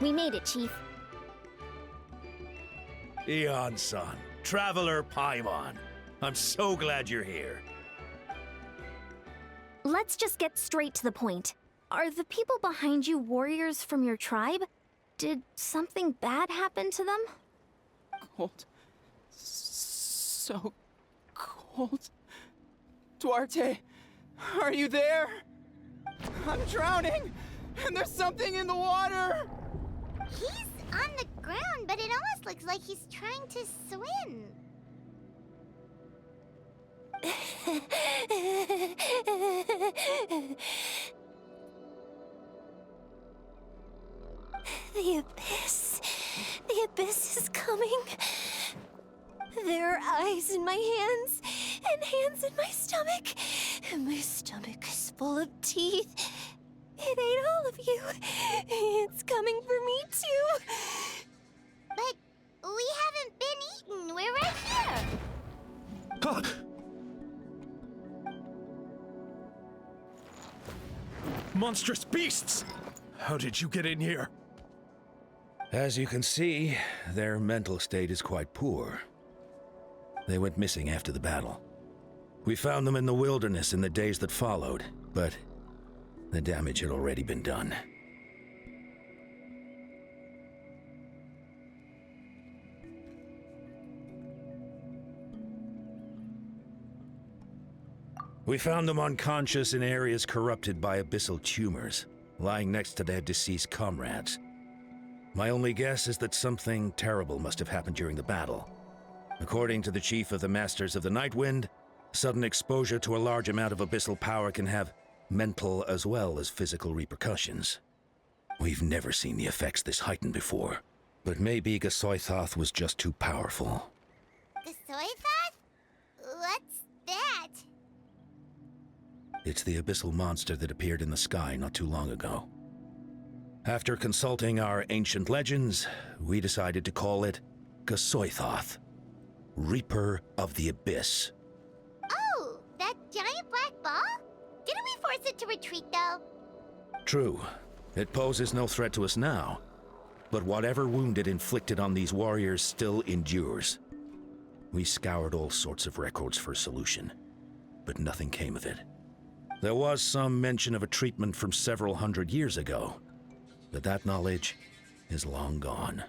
We made it, Chief. Eon-san, Traveler Paimon. I'm so glad you're here. Let's just get straight to the point. Are the people behind you warriors from your tribe? Did something bad happen to them? Cold. So cold. Duarte, are you there? I'm drowning, and there's something in the water! He's on the ground, but it almost looks like he's trying to swim. The abyss. The abyss is coming. There are eyes in my hands, and hands in my stomach. And my stomach is full of teeth. It ate all of you. It's coming for me too. But we haven't been eaten. We're right here. Monstrous beasts! How did you get in here? As you can see, their mental state is quite poor. They went missing after the battle. We found them in the wilderness in the days that followed, but the damage had already been done. We found them unconscious in areas corrupted by abyssal tumors, lying next to their deceased comrades. My only guess is that something terrible must have happened during the battle. According to the chief of the Masters of the Nightwind, sudden exposure to a large amount of abyssal power can have mental as well as physical repercussions. We've never seen the effects this heightened before, but maybe Gasoithoth was just too powerful. Gasoithoth? What's that? It's the abyssal monster that appeared in the sky not too long ago. After consulting our ancient legends, we decided to call it Gasoithoth, Reaper of the Abyss. Oh, that giant black ball? Didn't we force it to retreat, though? True. It poses no threat to us now, but whatever wound it inflicted on these warriors still endures. We scoured all sorts of records for a solution, but nothing came of it. There was some mention of a treatment from several hundred years ago, but that knowledge is long gone.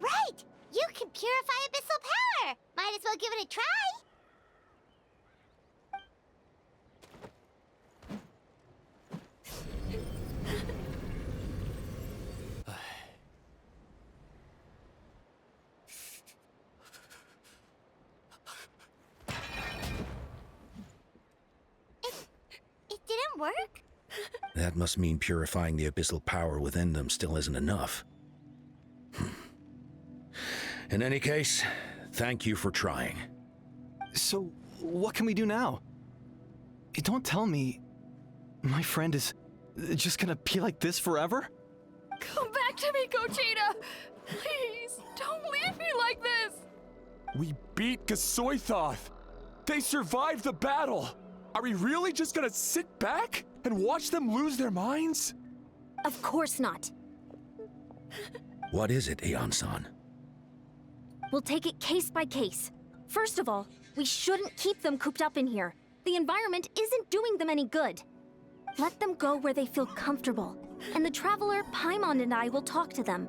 Right! You can purify abyssal power! Might as well give it a try! It didn't work? That must mean purifying the abyssal power within them still isn't enough. In any case, thank you for trying. So, what can we do now? Don't tell me my friend is just gonna be like this forever? Come back to me, Gogeta! Please, don't leave me like this! We beat Gasoithoth! They survived the battle! Are we really just gonna sit back and watch them lose their minds? Of course not. What is it, Aeon-san? We'll take it case by case. First of all, we shouldn't keep them cooped up in here. The environment isn't doing them any good. Let them go where they feel comfortable, and the Traveler, Paimon, and I will talk to them.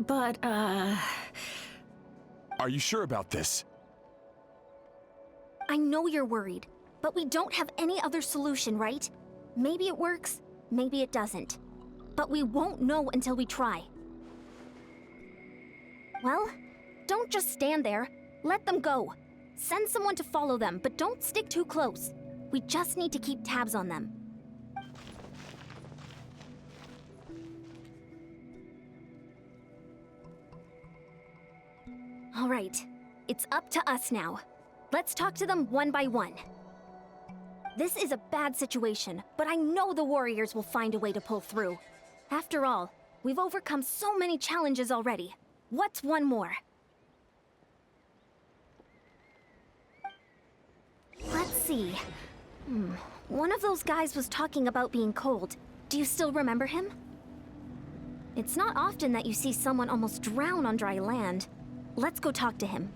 But, Are you sure about this? I know you're worried, but we don't have any other solution, right? Maybe it works, maybe it doesn't. But we won't know until we try. Well, don't just stand there. Let them go. Send someone to follow them, but don't stick too close. We just need to keep tabs on them. All right, it's up to us now. Let's talk to them one by one. This is a bad situation, but I know the warriors will find a way to pull through. After all, We've overcome so many challenges already. What's one more? Let's see. One of those guys was talking about being cold. Do you still remember him? It's not often that you see someone almost drown on dry land. Let's go talk to him.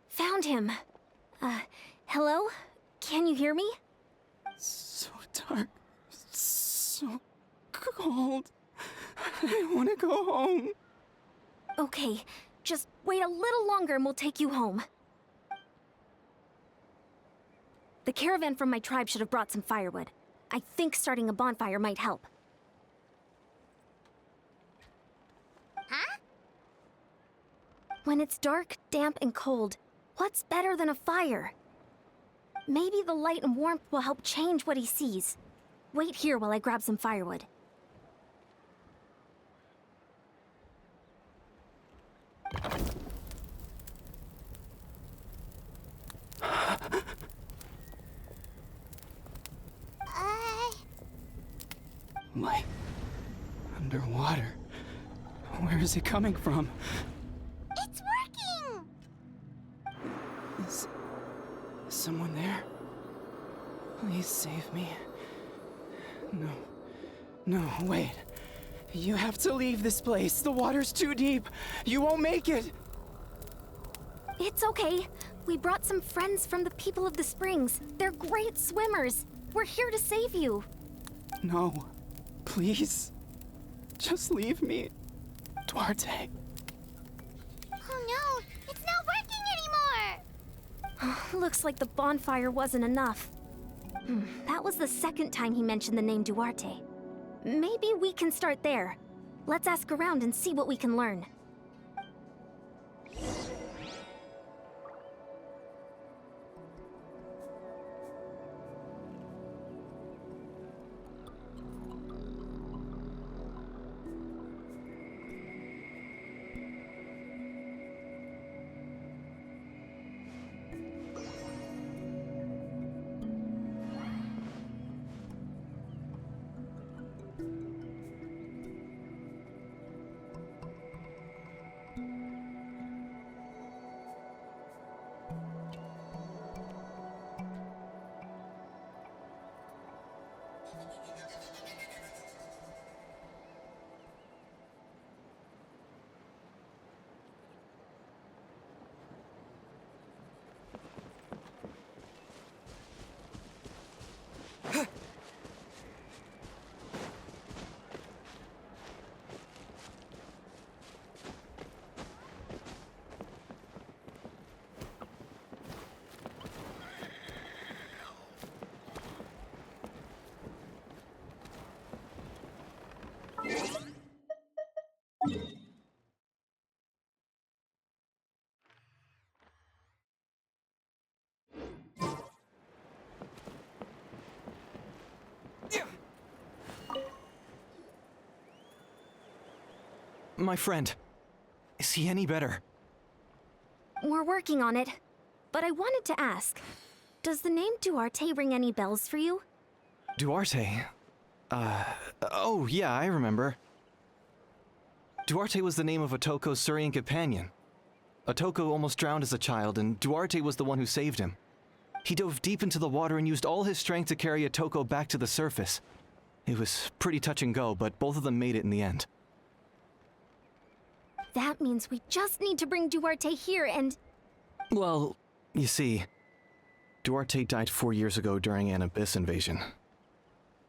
Found him. Hello? Can you hear me? So dark. So cold. I want to go home. Okay, just wait a little longer and we'll take you home. The caravan from my tribe should have brought some firewood. I think starting a bonfire might help. Huh? When it's dark, damp, and cold, what's better than a fire? Maybe the light and warmth will help change what he sees. Wait here while I grab some firewood. Light. Underwater. Where is it coming from? It's working! Is someone there? Please save me. No, wait. You have to leave this place. The water's too deep. You won't make it. It's okay. We brought some friends from the people of the springs. They're great swimmers. We're here to save you. No. Please. Just leave me. Duarte. Oh no, it's not working anymore! Looks like the bonfire wasn't enough. That was the second time he mentioned the name Duarte. Maybe we can start there. Let's ask around and see what we can learn. My friend. Is he any better? We're working on it. But I wanted to ask, does the name Duarte ring any bells for you? Duarte? Oh yeah, I remember. Duarte was the name of Otoko's Surian companion. Otoko almost drowned as a child, and Duarte was the one who saved him. He dove deep into the water and used all his strength to carry Otoko back to the surface. It was pretty touch and go, but both of them made it in the end. That means we just need to bring Duarte here and... Well, you see, Duarte died 4 years ago during an Abyss invasion.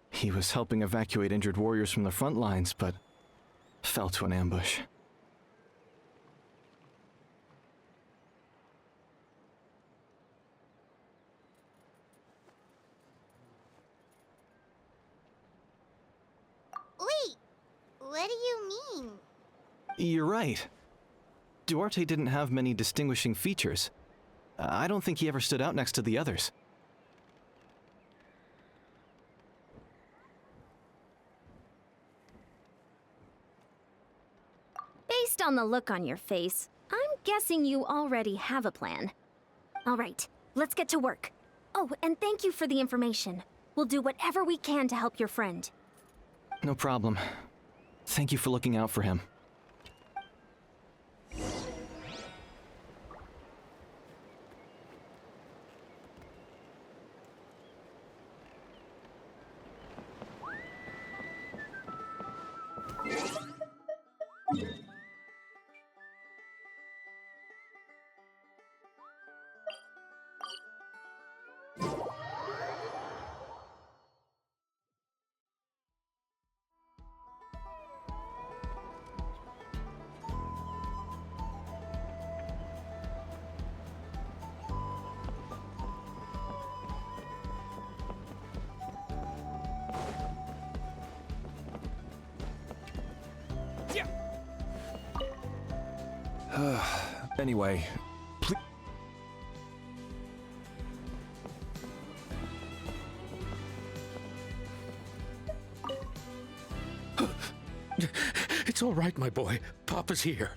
He was helping evacuate injured warriors from the front lines, but fell to an ambush. Wait, what do you mean? You're right. Duarte didn't have many distinguishing features. I don't think he ever stood out next to the others. Based on the look on your face, I'm guessing you already have a plan. All right, let's get to work. Oh, and thank you for the information. We'll do whatever we can to help your friend. No problem. Thank you for looking out for him. Anyway, please. It's all right, my boy. Papa's here.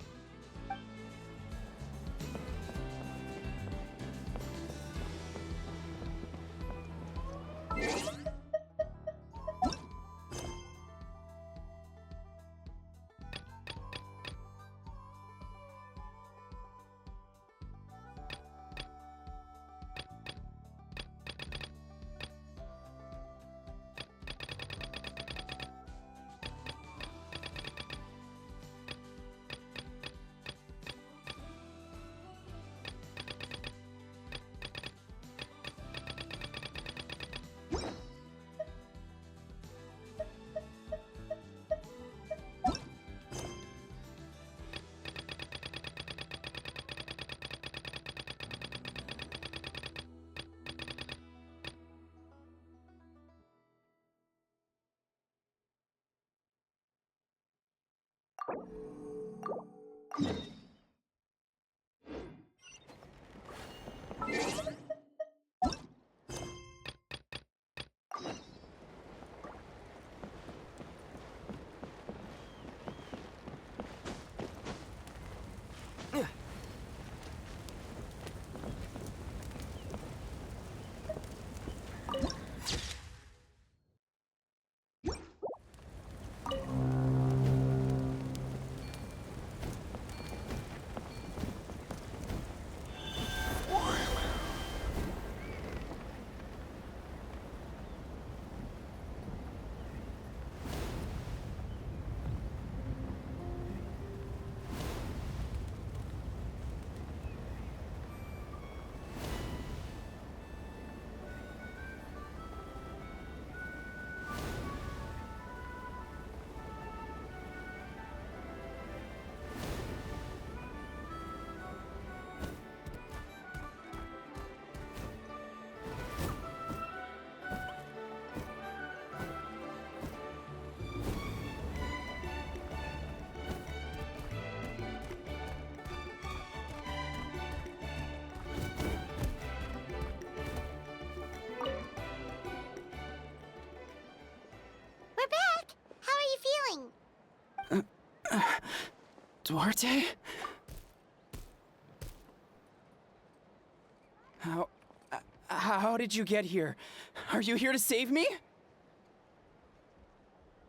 Duarte? How did you get here? Are you here to save me?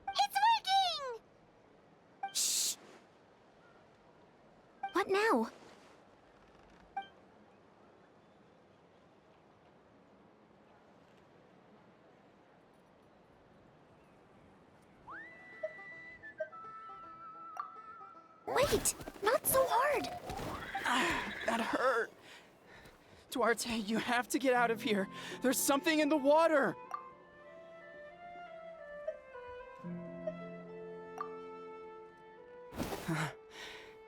It's working! Shh! What now? Wait! Not so hard! That hurt. Duarte, you have to get out of here. There's something in the water.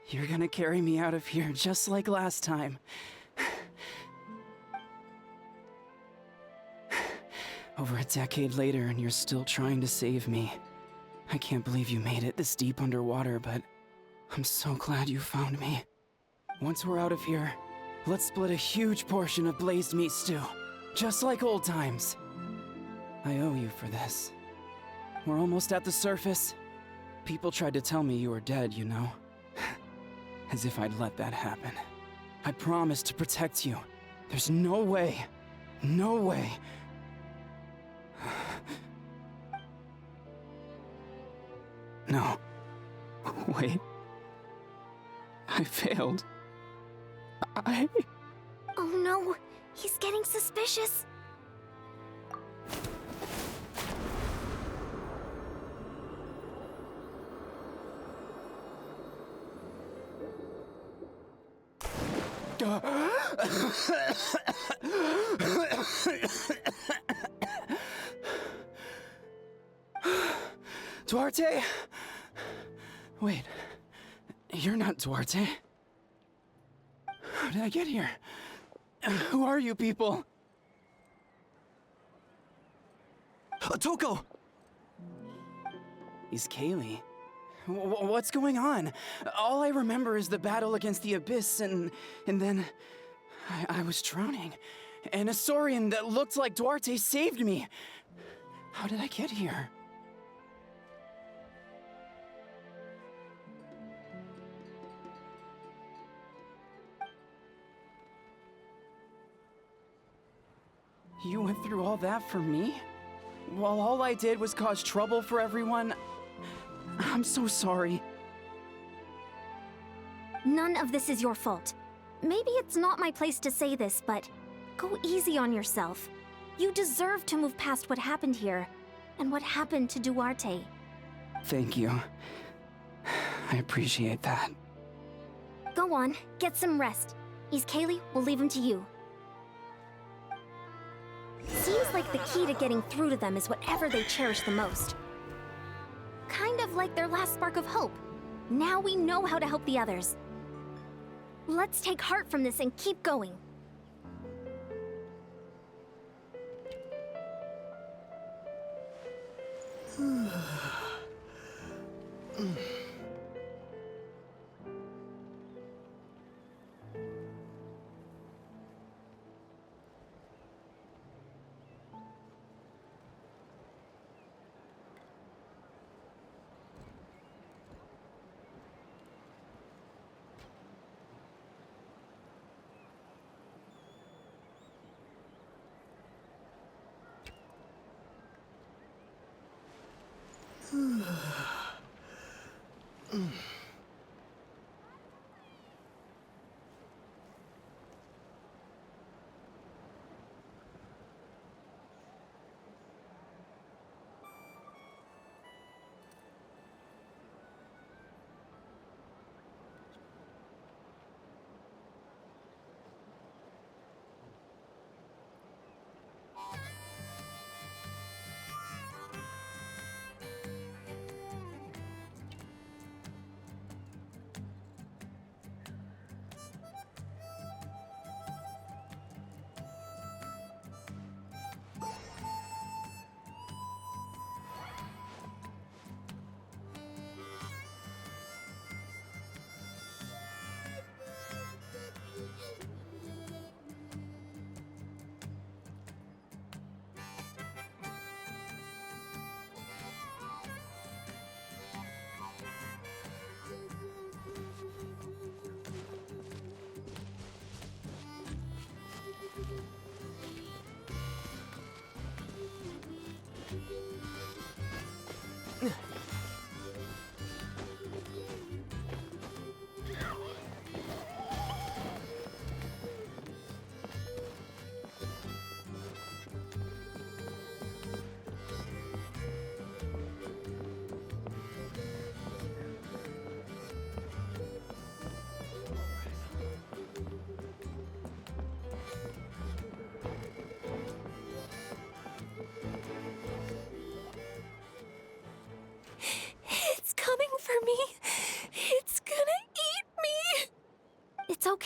You're gonna carry me out of here just like last time. Over a decade later, and you're still trying to save me. I can't believe you made it this deep underwater, but I'm so glad you found me. Once we're out of here, let's split a huge portion of blazed meat stew, just like old times. I owe you for this. We're almost at the surface. People tried to tell me you were dead, you know. As if I'd let that happen. I promised to protect you. There's no way. No way. No. Wait. I failed. Oh no! He's getting suspicious! Duarte? Wait. You're not Duarte. How did I get here? Who are you people? Toko! He's Kaylee. What's going on? All I remember is the battle against the Abyss, and then I was drowning. And a Saurian that looked like Duarte saved me. How did I get here? You went through all that for me? While all I did was cause trouble for everyone? I'm so sorry. None of this is your fault. Maybe it's not my place to say this, but go easy on yourself. You deserve to move past what happened here, and what happened to Duarte. Thank you. I appreciate that. Go on, get some rest. East Kaylee, we'll leave him to you. Seems like the key to getting through to them is whatever they cherish the most. Kind of like their last spark of hope. Now we know how to help the others. Let's take heart from this and keep going.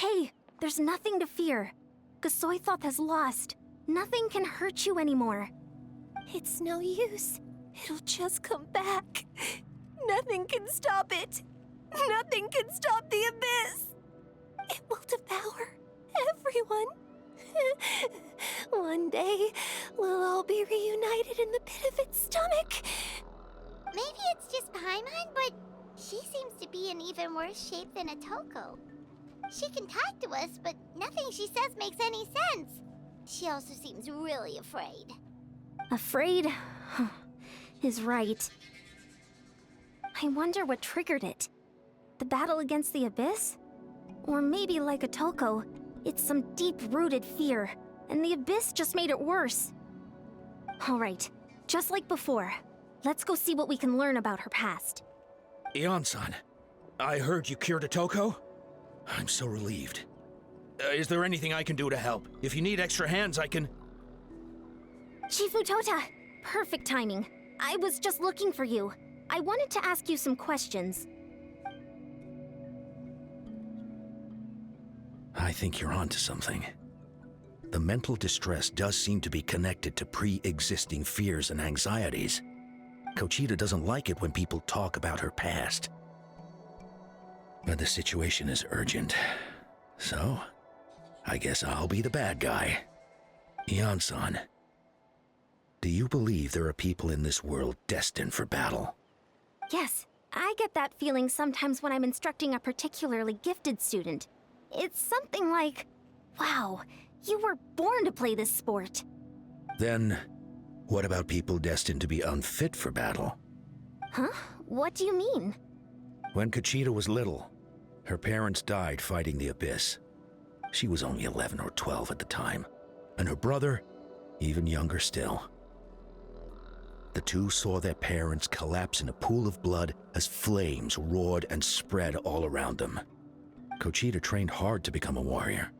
okay. There's nothing to fear. Gasoithoth has lost. Nothing can hurt you anymore. It's no use. It'll just come back. Nothing can stop it. Nothing can stop the abyss. It will devour everyone. One day, we'll all be reunited in the pit of its stomach. Maybe it's just Paimon, but she seems to be in even worse shape than Otoko. She can talk to us, but nothing she says makes any sense. She also seems really afraid. Afraid is right. I wonder what triggered it. The battle against the abyss? Or maybe like Otoko, it's some deep-rooted fear, and the abyss just made it worse. Alright, just like before, let's go see what we can learn about her past. Ion-san, I heard you cured Otoko? I'm so relieved. Is there anything I can do to help? If you need extra hands, I can... Chief Mutota, perfect timing. I was just looking for you. I wanted to ask you some questions. I think you're onto something. The mental distress does seem to be connected to pre-existing fears and anxieties. Kochita doesn't like it when people talk about her past. But the situation is urgent. So, I guess I'll be the bad guy. Ion-san, do you believe there are people in this world destined for battle? Yes, I get that feeling sometimes when I'm instructing a particularly gifted student. It's something like, wow, you were born to play this sport. Then, what about people destined to be unfit for battle? Huh? What do you mean? When Kochita was little, her parents died fighting the abyss. She was only 11 or 12 at the time, and her brother, even younger still. The two saw their parents collapse in a pool of blood as flames roared and spread all around them. Kochita trained hard to become a warrior,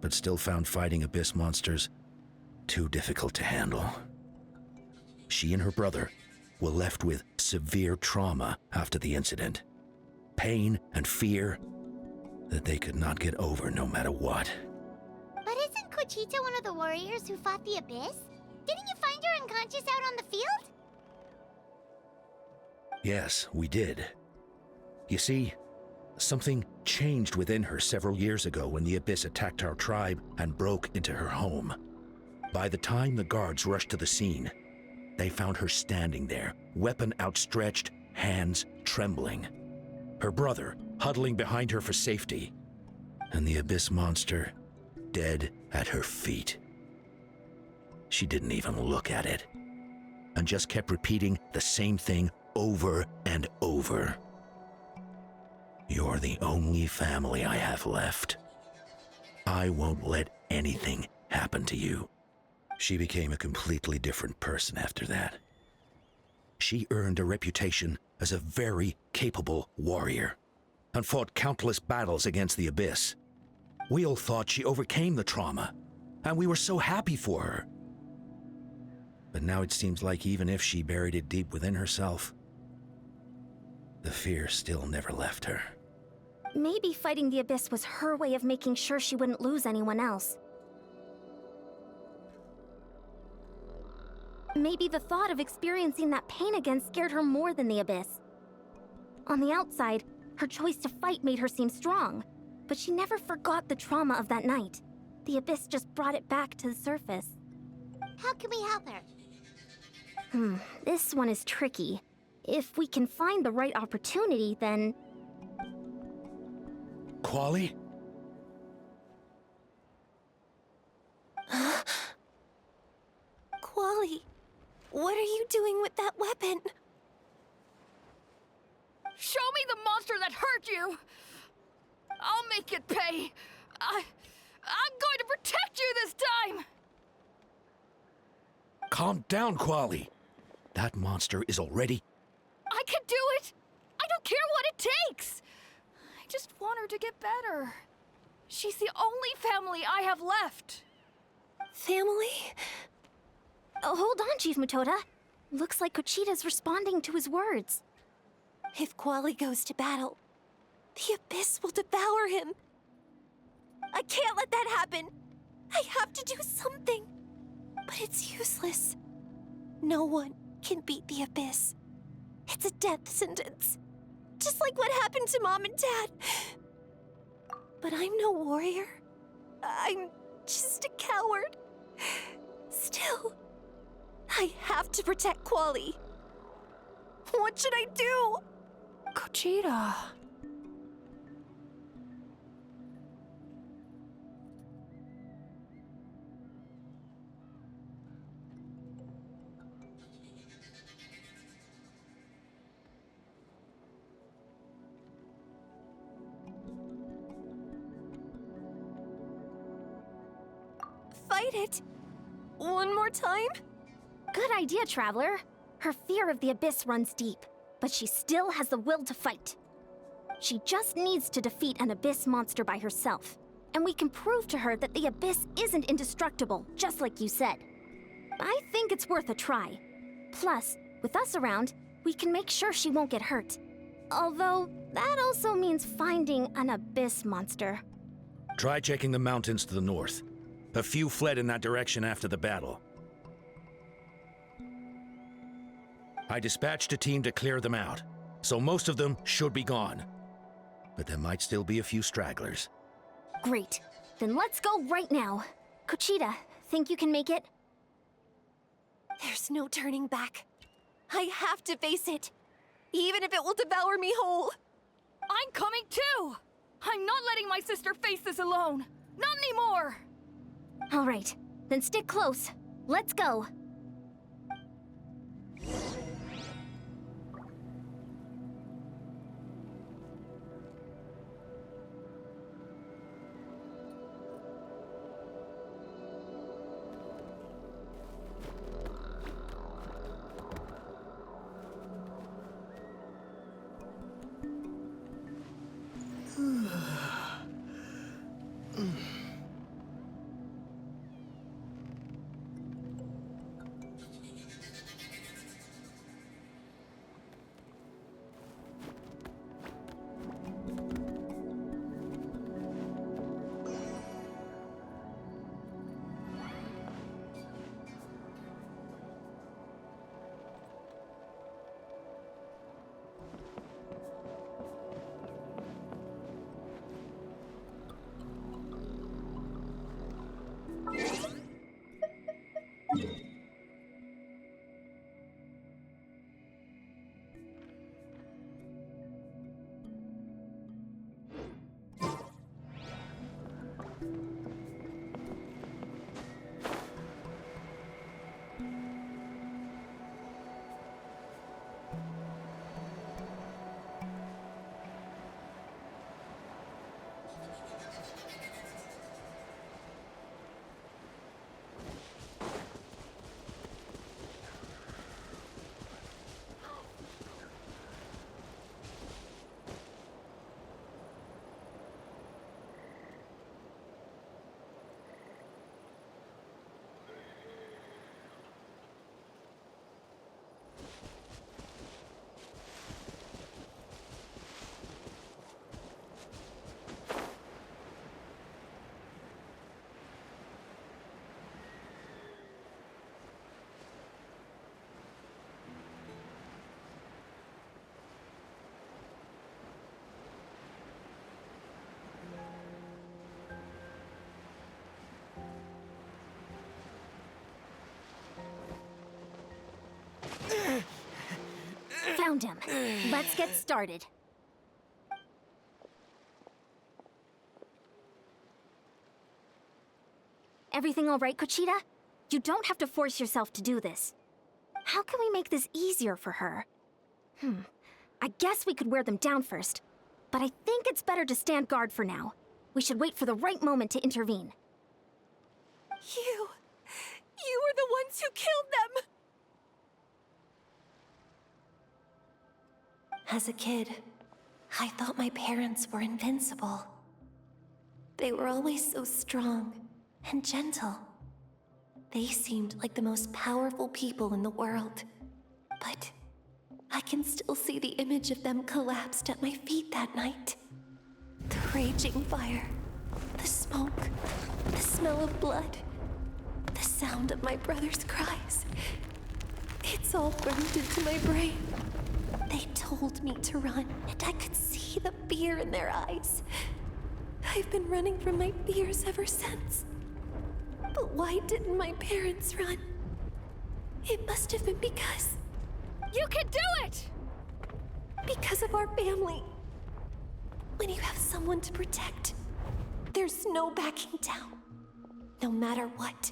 but still found fighting abyss monsters too difficult to handle. She and her brother were left with severe trauma after the incident. Pain and fear that they could not get over no matter what. But isn't Kochita one of the warriors who fought the abyss? Didn't you find her unconscious out on the field? Yes, we did. You see, something changed within her several years ago when the abyss attacked our tribe and broke into her home. By the time the guards rushed to the scene, they found her standing there, weapon outstretched, hands trembling. Her brother huddling behind her for safety, and the abyss monster dead at her feet. She didn't even look at it, and just kept repeating the same thing over and over. You're the only family I have left. I won't let anything happen to you. She became a completely different person after that. She earned a reputation as a very capable warrior, and fought countless battles against the abyss. We all thought she overcame the trauma, and we were so happy for her. But now it seems like even if she buried it deep within herself, the fear still never left her. Maybe fighting the abyss was her way of making sure she wouldn't lose anyone else. Maybe the thought of experiencing that pain again scared her more than the abyss. On the outside, her choice to fight made her seem strong, but she never forgot the trauma of that night. The abyss just brought it back to the surface. How can we help her? This one is tricky. If we can find the right opportunity, then... Quali? Quali, what are you doing with that weapon? Show me the monster that hurt you! I'll make it pay! I'm going to protect you this time! Calm down, Quali. That monster is already... I can do it! I don't care what it takes! I just want her to get better. She's the only family I have left. Family? Oh, hold on, Chief Mutota. Looks like Kochita's responding to his words. If Quali goes to battle, the abyss will devour him. I can't let that happen. I have to do something. But it's useless. No one can beat the Abyss. It's a death sentence. Just like what happened to Mom and Dad. But I'm no warrior. I'm just a coward. Still, I have to protect Quali. What should I do? Gogeta. Fight it. One more time? Good idea, Traveler. Her fear of the Abyss runs deep, but she still has the will to fight. She just needs to defeat an Abyss monster by herself, and we can prove to her that the Abyss isn't indestructible, just like you said. I think it's worth a try. Plus, with us around, we can make sure she won't get hurt. Although, that also means finding an Abyss monster. Try checking the mountains to the north. A few fled in that direction after the battle. I dispatched a team to clear them out, so most of them should be gone. But there might still be a few stragglers. Great. Then let's go right now. Gogeta, think you can make it? There's no turning back. I have to face it, even if it will devour me whole. I'm coming too! I'm not letting my sister face this alone! Not anymore! All right, then stick close. Let's go. Found him. Let's get started. Everything all right, Gogeta? You don't have to force yourself to do this. How can we make this easier for her? I guess we could wear them down first, but I think it's better to stand guard for now. We should wait for the right moment to intervene. You were the ones who killed them! As a kid, I thought my parents were invincible. They were always so strong and gentle. They seemed like the most powerful people in the world. But I can still see the image of them collapsed at my feet that night. The raging fire, The smoke, the smell of blood, the sound of my brother's cries. It's all burned into my brain. They told me to run, and I could see the fear in their eyes. I've been running from my fears ever since. But why didn't my parents run? It must have been because... You can do it! Because of our family. When you have someone to protect, there's no backing down, no matter what.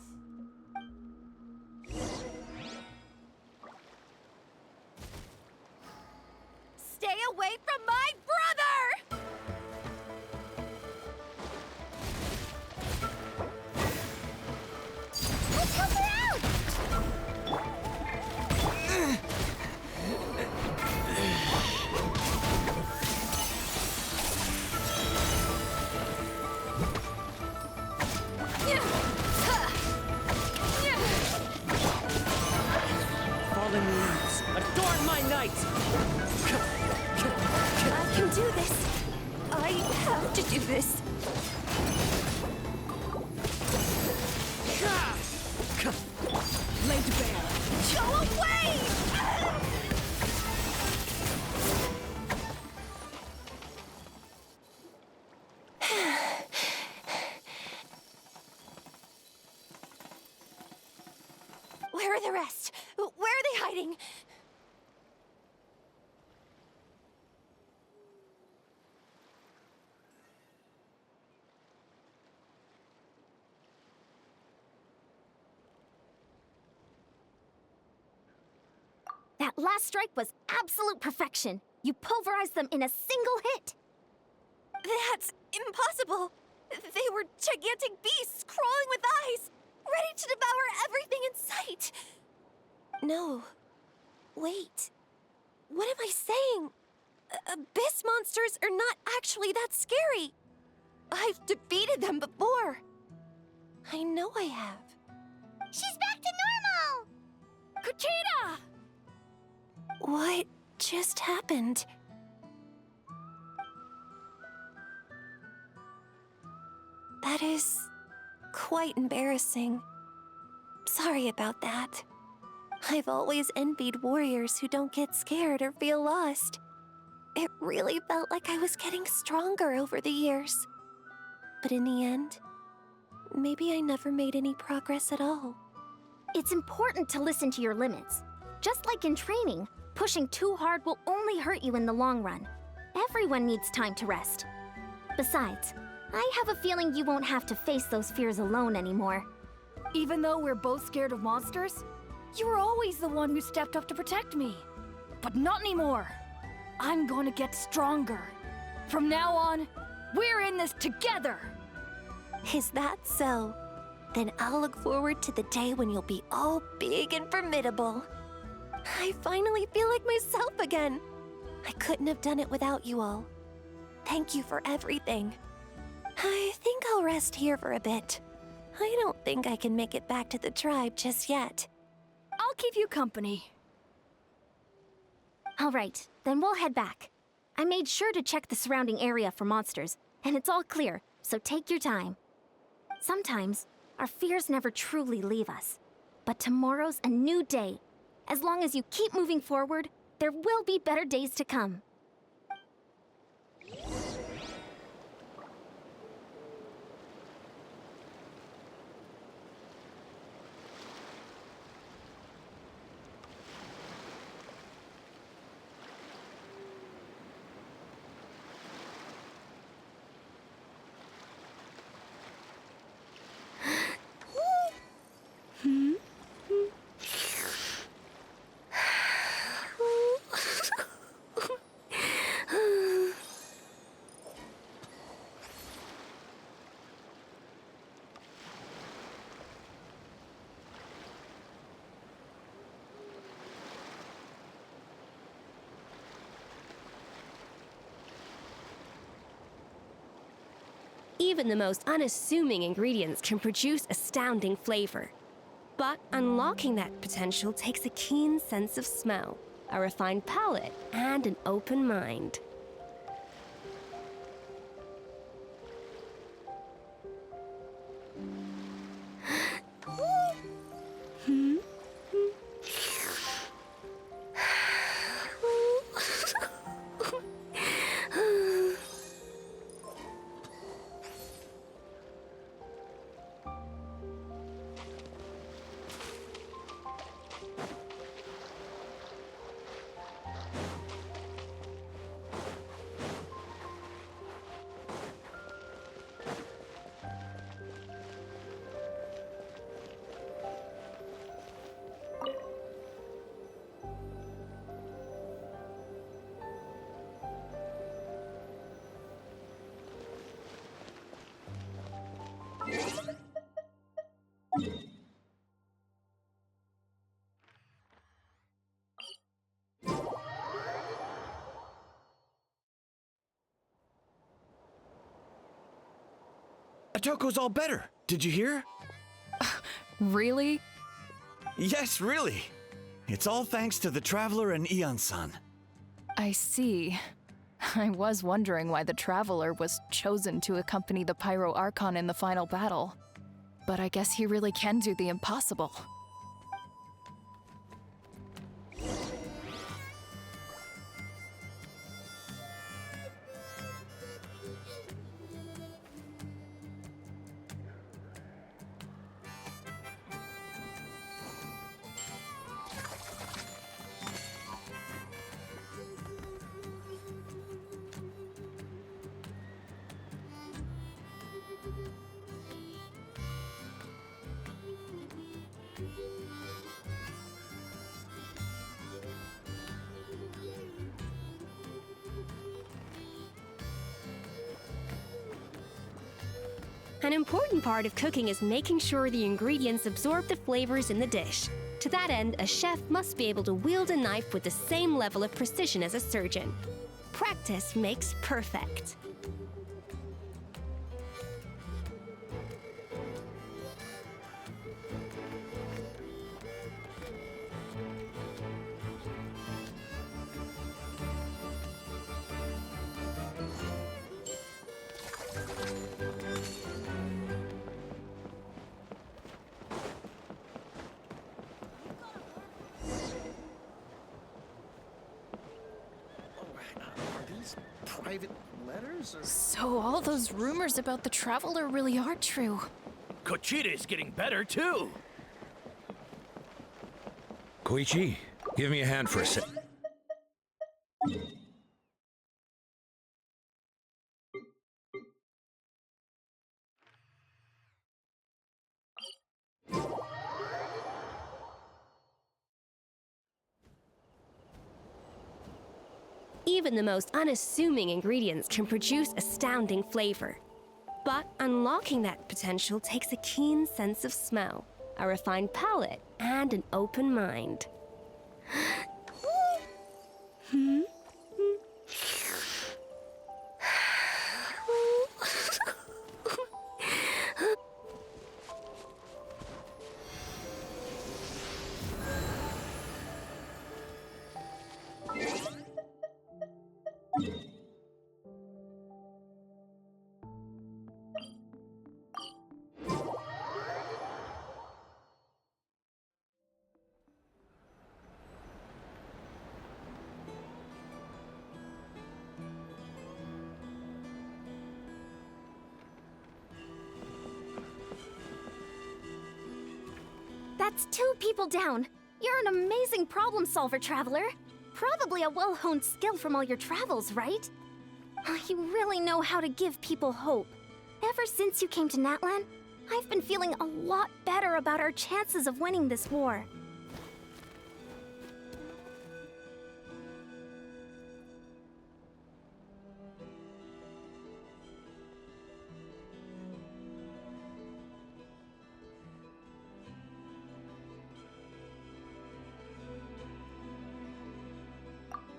Stay away from my brother! Let's help her out! Fallen leaves, adorn my night! I can do this. I have to do this. Laid bare. Go away! Where are the rest? Where are they hiding? That last strike was absolute perfection. You pulverized them in a single hit. That's impossible. They were gigantic beasts crawling with eyes, ready to devour everything in sight. No. Wait. What am I saying? Abyss monsters are not actually that scary. I've defeated them before. I know I have. She's back to normal! Kuchita! What just happened? That is quite embarrassing. Sorry about that. I've always envied warriors who don't get scared or feel lost. It really felt like I was getting stronger over the years. But in the end, maybe I never made any progress at all. It's important to listen to your limits. Just like in training, pushing too hard will only hurt you in the long run. Everyone needs time to rest. Besides, I have a feeling you won't have to face those fears alone anymore. Even though we're both scared of monsters, you were always the one who stepped up to protect me. But not anymore. I'm going to get stronger. From now on, we're in this together. Is that so? Then I'll look forward to the day when you'll be all big and formidable. I finally feel like myself again. I couldn't have done it without you all. Thank you for everything. I think I'll rest here for a bit. I don't think I can make it back to the tribe just yet. I'll keep you company. All right, then we'll head back. I made sure to check the surrounding area for monsters, and it's all clear, so take your time. Sometimes, our fears never truly leave us. But tomorrow's a new day. As long as you keep moving forward, there will be better days to come. Even the most unassuming ingredients can produce astounding flavor. But unlocking that potential takes a keen sense of smell, a refined palate, and an open mind. Otoko's all better. Did you hear? Really? Yes, really. It's all thanks to the Traveler and Ian-san. I see. I was wondering why the Traveler was chosen to accompany the Pyro Archon in the final battle. But I guess he really can do the impossible. An important part of cooking is making sure the ingredients absorb the flavors in the dish. To that end, a chef must be able to wield a knife with the same level of precision as a surgeon. Practice makes perfect. Private letters? So all those rumors about the Traveler really are true. Kochida's getting better, too. Koichi, give me a hand for a sec. Even the most unassuming ingredients can produce astounding flavor. But unlocking that potential takes a keen sense of smell, a refined palate, and an open mind. That's 2 people down. You're an amazing problem solver, Traveler. Probably a well-honed skill from all your travels, right? You really know how to give people hope. Ever since you came to Natlan, I've been feeling a lot better about our chances of winning this war.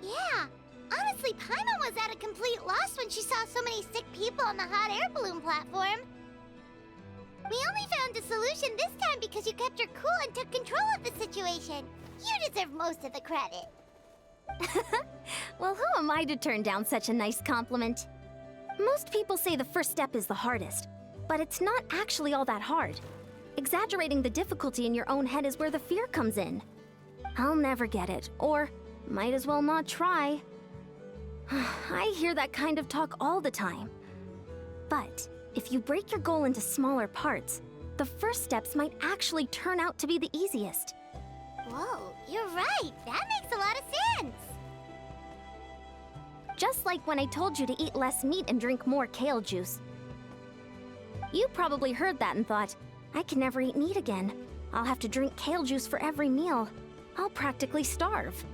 Yeah, honestly, Paimon was at a complete loss when she saw so many sick people on the hot air balloon platform. We only found a solution this time because you kept your cool and took control of the situation. You deserve most of the credit. Well, who am I to turn down such a nice compliment? Most people say the first step is the hardest, but it's not actually all that hard. Exaggerating the difficulty in your own head is where the fear comes in. I'll never get it, or might as well not try. I hear that kind of talk all the time. But if you break your goal into smaller parts, the first steps might actually turn out to be the easiest. Whoa, you're right. That makes a lot of sense. Just like when I told you to eat less meat and drink more kale juice. You probably heard that and thought, I can never eat meat again. I'll have to drink kale juice for every meal. I'll practically starve.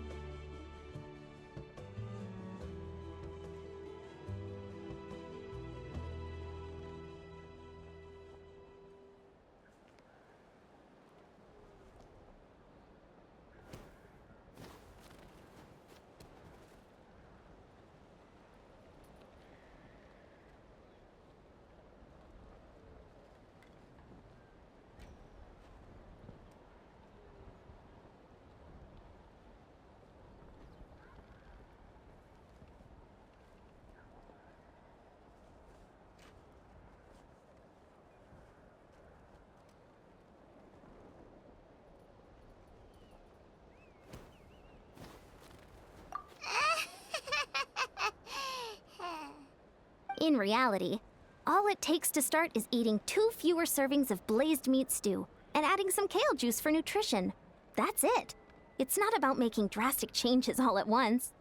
In reality, all it takes to start is eating 2 fewer servings of blazed meat stew and adding some kale juice for nutrition. That's it. It's not about making drastic changes all at once.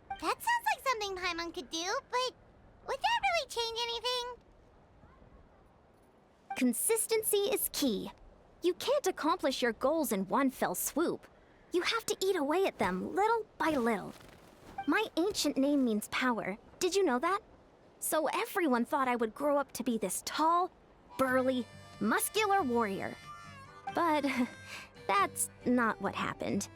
That sounds like something Paimon could do, but would that really change anything? Consistency is key. You can't accomplish your goals in one fell swoop. You have to eat away at them little by little. My ancient name means power. Did you know that? So everyone thought I would grow up to be this tall, burly, muscular warrior. But that's not what happened.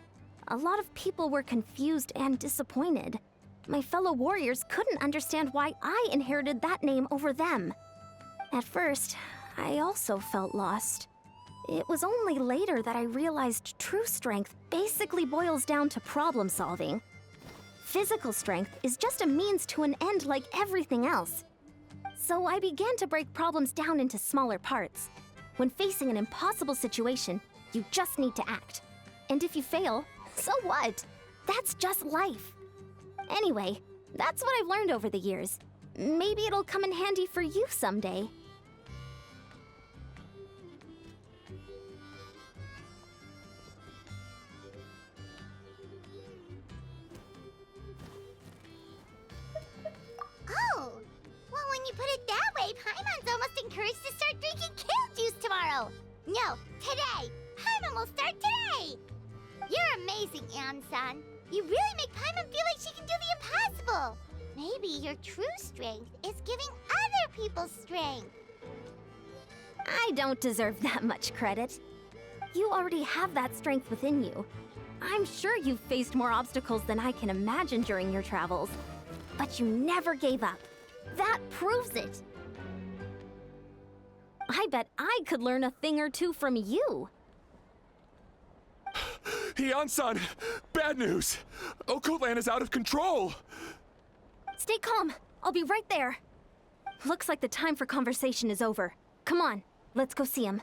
A lot of people were confused and disappointed. My fellow warriors couldn't understand why I inherited that name over them. At first, I also felt lost. It was only later that I realized true strength basically boils down to problem solving. Physical strength is just a means to an end like everything else. So I began to break problems down into smaller parts. When facing an impossible situation, you just need to act. And if you fail, so what? That's just life. Anyway, that's what I've learned over the years. Maybe it'll come in handy for you someday. Oh! Well, when you put it that way, Paimon's almost encouraged to start drinking kale juice tomorrow! No, today! Paimon will start today! You're amazing, Ann-san. You really make Paimon feel like she can do the impossible! Maybe your true strength is giving other people strength! I don't deserve that much credit. You already have that strength within you. I'm sure you've faced more obstacles than I can imagine during your travels. But you never gave up. That proves it. I bet I could learn a thing or two from you. Heian-san, bad news! Okoland is out of control! Stay calm. I'll be right there. Looks like the time for conversation is over. Come on, let's go see him.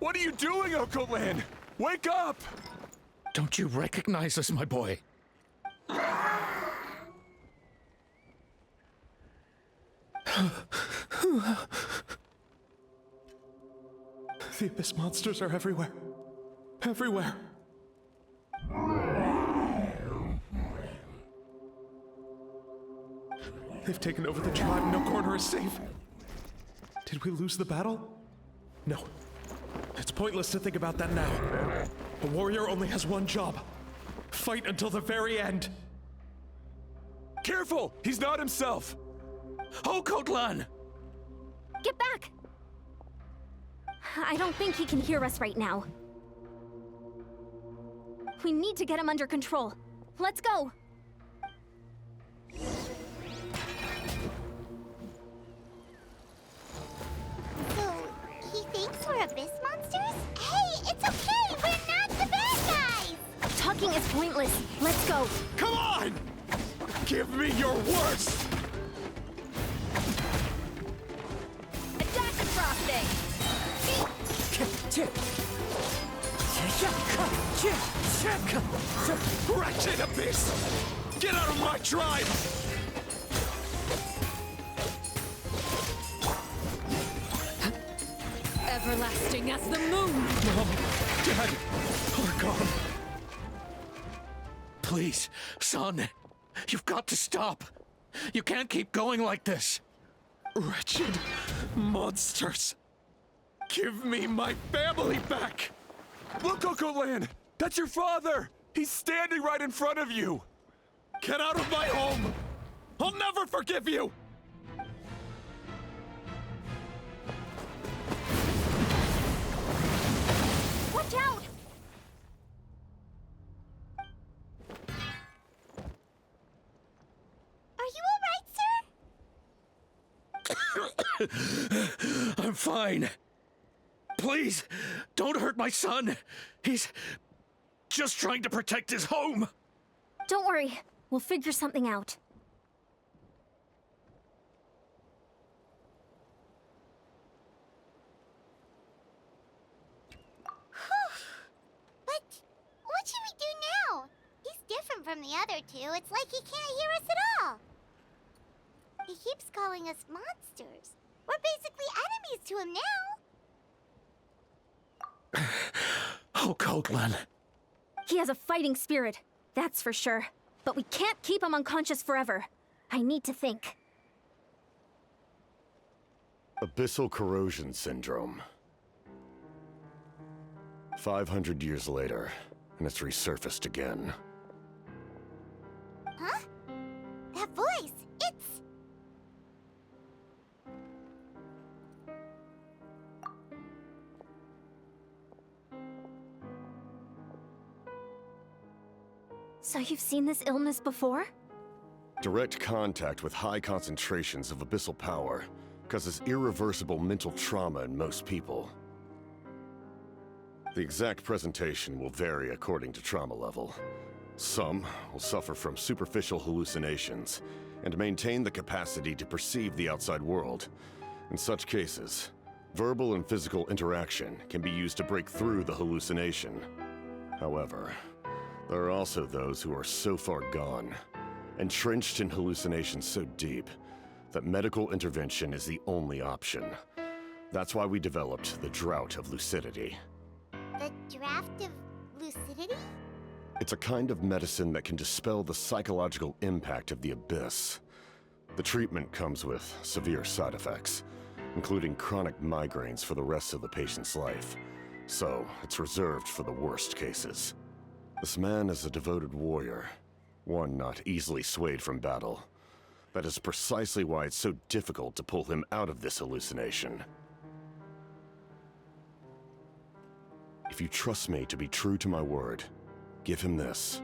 What are you doing, Okolan? Wake up! Don't you recognize us, my boy? The Abyss monsters are everywhere. Everywhere. They've taken over the tribe. No corner is safe. Did we lose the battle? No. It's pointless to think about that now. A warrior only has one job. Fight until the very end. Careful! He's not himself! Okotlan! Get back! I don't think he can hear us right now. We need to get him under control. Let's go! So, he thinks we're Abyss monsters? Hey, it's okay! We're not the bad guys! Talking is pointless. Let's go. Come on! Give me your worst! Attack the frosting! Wretched Abyss! Get out of my tribe! Everlasting as the moon! Mom, Dad, are gone. Please, son. You've got to stop. You can't keep going like this. Wretched monsters! Give me my family back! Look, Okolan! That's your father! He's standing right in front of you! Get out of my home! I'll never forgive you! Watch out! Are you alright, sir? I'm fine. Please, don't hurt my son. He's just trying to protect his home. Don't worry. We'll figure something out. But what should we do now? He's different from the other two. It's like he can't hear us at all. He keeps calling us monsters. We're basically enemies to him now. Oh, Coatlan. He has a fighting spirit, that's for sure. But we can't keep him unconscious forever. I need to think. Abyssal corrosion syndrome. 500 years later, and it's resurfaced again. Huh? That voice, it's... So you've seen this illness before? Direct contact with high concentrations of abyssal power causes irreversible mental trauma in most people. The exact presentation will vary according to trauma level. Some will suffer from superficial hallucinations and maintain the capacity to perceive the outside world. In such cases, verbal and physical interaction can be used to break through the hallucination. However, there are also those who are so far gone, entrenched in hallucinations so deep, that medical intervention is the only option. That's why we developed the Drought of Lucidity. The draft of lucidity? It's a kind of medicine that can dispel the psychological impact of the Abyss. The treatment comes with severe side effects, including chronic migraines for the rest of the patient's life. So, it's reserved for the worst cases. This man is a devoted warrior, one not easily swayed from battle. That is precisely why it's so difficult to pull him out of this hallucination. If you trust me to be true to my word, give him this.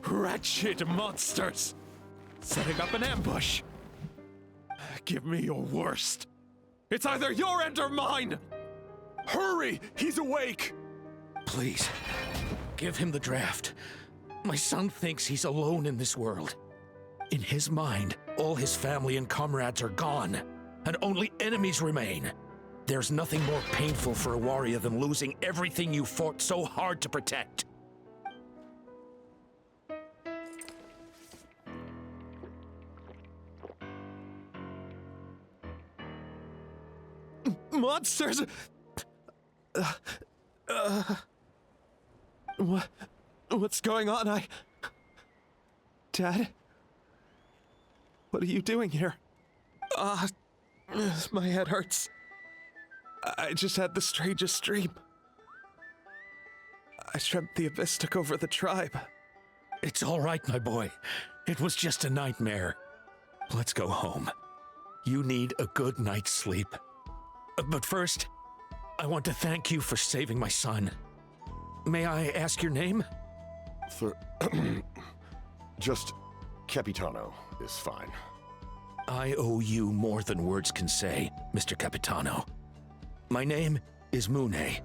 Wretched monsters! Setting up an ambush! Give me your worst. It's either your end or mine! Hurry! He's awake! Please, give him the draft. My son thinks he's alone in this world. In his mind, all his family and comrades are gone, and only enemies remain. There's nothing more painful for a warrior than losing everything you fought so hard to protect. Monsters! What's going on? Dad? What are you doing here? My head hurts. I just had the strangest dream. I dreamt the Abyss took over the tribe. It's all right, my boy. It was just a nightmare. Let's go home. You need a good night's sleep. But first, I want to thank you for saving my son. May I ask your name? Just Capitano is fine. I owe you more than words can say, Mr. Capitano. My name is Mune.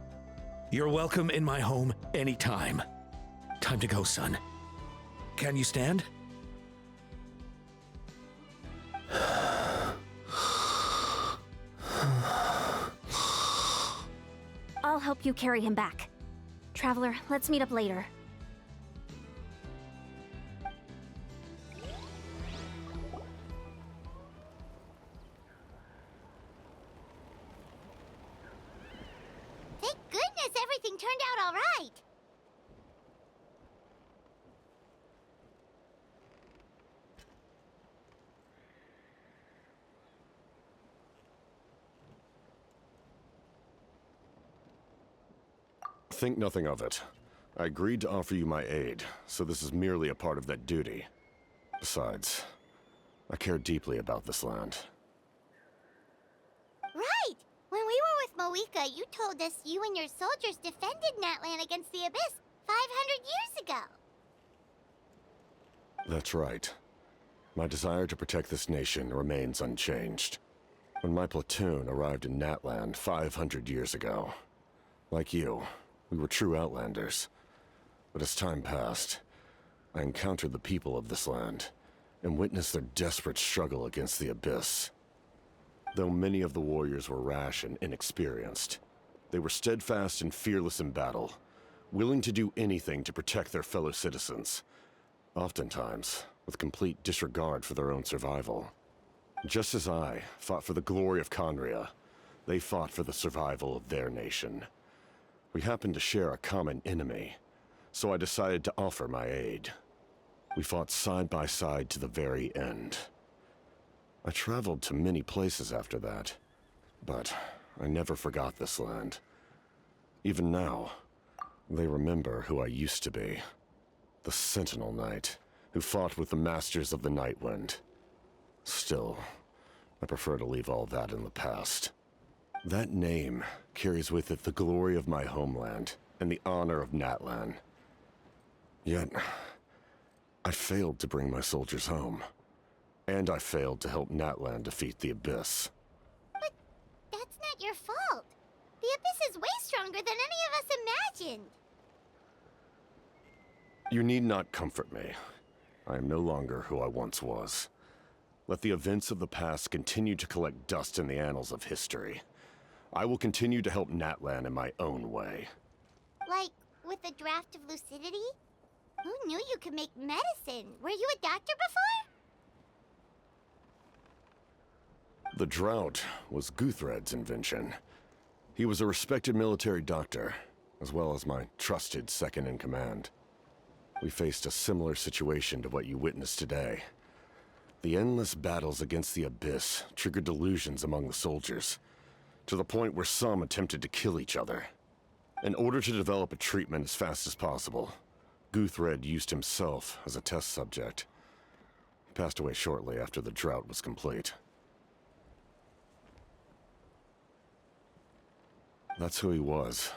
You're welcome in my home anytime. Time to go, son. Can you stand? I'll help you carry him back. Traveler, let's meet up later. Thank goodness everything turned out all right. Think nothing of it. I agreed to offer you my aid, so this is merely a part of that duty. Besides, I care deeply about this land. Right! When we were with Moika, you told us you and your soldiers defended Natlan against the Abyss 500 years ago. That's right. My desire to protect this nation remains unchanged. When my platoon arrived in Natland 500 years ago, like you, we were true outlanders. But as time passed, I encountered the people of this land and witnessed their desperate struggle against the Abyss. Though many of the warriors were rash and inexperienced, they were steadfast and fearless in battle, willing to do anything to protect their fellow citizens, oftentimes with complete disregard for their own survival. Just as I fought for the glory of Conria, they fought for the survival of their nation. We happened to share a common enemy, so I decided to offer my aid. We fought side by side to the very end. I traveled to many places after that, but I never forgot this land. Even now, they remember who I used to be. The Sentinel Knight, who fought with the Masters of the Nightwind. Still, I prefer to leave all that in the past. That name carries with it the glory of my homeland and the honor of Natlan. Yet, I failed to bring my soldiers home. And I failed to help Natlan defeat the Abyss. But that's not your fault. The Abyss is way stronger than any of us imagined. You need not comfort me. I am no longer who I once was. Let the events of the past continue to collect dust in the annals of history. I will continue to help Natlan in my own way. Like, with the draft of lucidity? Who knew you could make medicine? Were you a doctor before? The drought was Guthred's invention. He was a respected military doctor, as well as my trusted second-in-command. We faced a similar situation to what you witnessed today. The endless battles against the Abyss triggered delusions among the soldiers, to the point where some attempted to kill each other. In order to develop a treatment as fast as possible, Guthred used himself as a test subject. He passed away shortly after the drought was complete. That's who he was.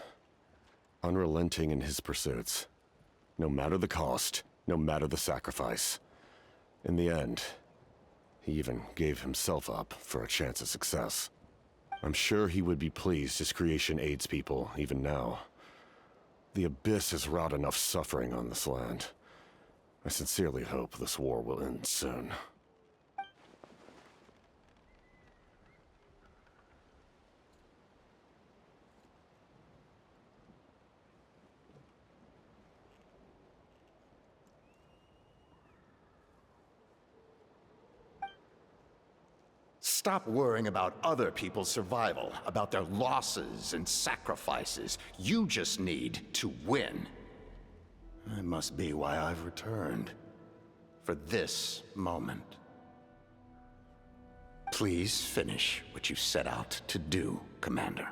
Unrelenting in his pursuits. No matter the cost, no matter the sacrifice. In the end, He even gave himself up for a chance at success. I'm sure he would be pleased his creation aids people, even now. The Abyss has wrought enough suffering on this land. I sincerely hope this war will end soon. Stop worrying about other people's survival, about their losses and sacrifices. You just need to win. That must be why I've returned. For this moment. Please finish what you set out to do, Commander.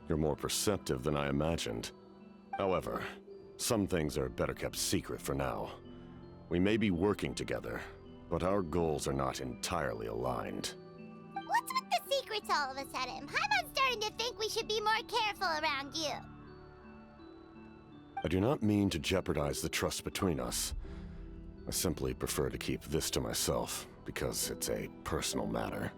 You're more perceptive than I imagined. However, some things are better kept secret for now. We may be working together, but our goals are not entirely aligned. What's with the secrets all of a sudden? I'm starting to think we should be more careful around you. I do not mean to jeopardize the trust between us. I simply prefer to keep this to myself, because it's a personal matter.